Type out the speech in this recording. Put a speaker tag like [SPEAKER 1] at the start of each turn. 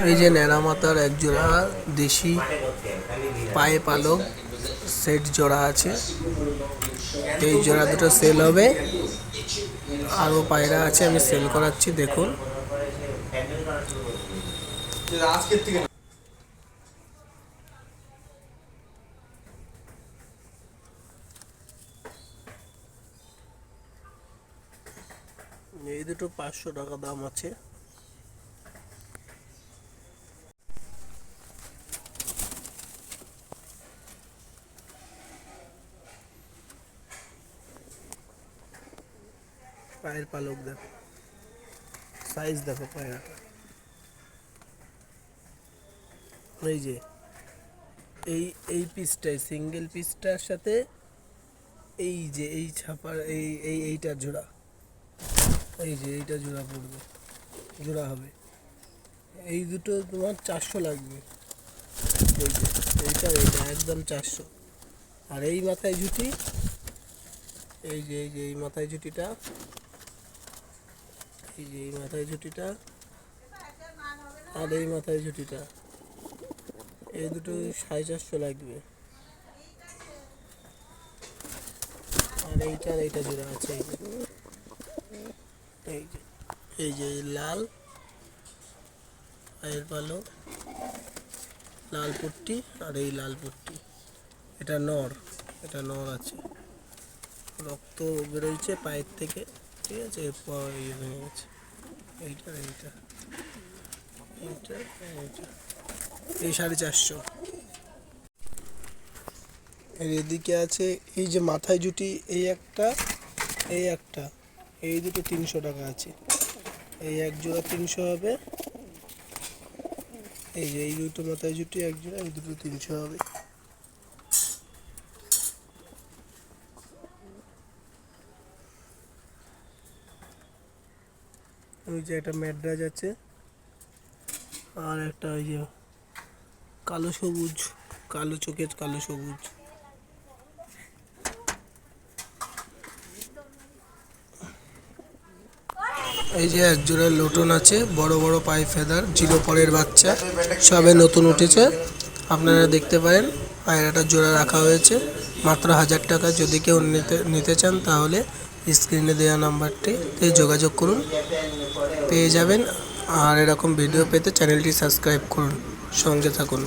[SPEAKER 1] এই যে ন্যাড়া মাথার এক জোড়া দেশি পায়ে পালক সেট জোড়া আছে। এই জোড়া দুটো সেল হবে। আরো পায়রা আছে, আমি সেল করাচ্ছি, দেখুন। এই দুটো 500 টাকা দাম আছে। পায়ের পালক দেখো, সাইজ দেখো পায়রাটা। এই যে এই পিসটাই, সিঙ্গেল পিসটার সাথে এই যে এই ছাপার এইটার জোড়া, এই যে এইটা জোড়া পড়বে, জোড়া হবে। এই দুটো তোমার 400 লাগবে। এই যে এইটা একদম 400। আর এই মাথায় ঝুটি, এই মাথায় ঝুটিটা, এই মাথায় ঝুটিটা আর এই মাথায় ঝুটিটা, এই দুটো 450 লাগবে। আর এইটা জোড়া আছে। এই যে লাল পায়ের পালক, লাল পট্টি, আর এই লাল পট্টি। এটা নর আছে। রক্ত বেরোচ্ছে পায়ের থেকে, ঠিক আছে, ভেঙে গেছে। এইটা এই 450। এর এদিকে আছে এই যে মাথায় জুটি, এই একটা এই দুটো 300 টাকা আছে। এই এক জোড়া 300 হবে। এই যে এই দুটো মাথায় জুটি এক জোড়া, এই দুটো 300 হবে। ওই যে একটা ম্যাড্রাজ আছে, আর একটা ওই যে কালো সবুজ, কালো চোখের কালো সবুজ। এই যে এক জোড়া লোটন আছে, বড় বড় পায়ে ফেদার, জিরো পরের বাচ্চা, সবে নতুন উঠেছে। আপনারা দেখতে পারেন পায়রাটার জোড়া রাখা হয়েছে মাত্র 1000 টাকা। যদি কেউ নিতে চান তাহলে স্ক্রিনে দেওয়া নাম্বারটিতে যোগাযোগ করুন, পেয়ে যাবেন। আর এরকম ভিডিও পেতে চ্যানেলটি সাবস্ক্রাইব করুন, সঙ্গে থাকুন।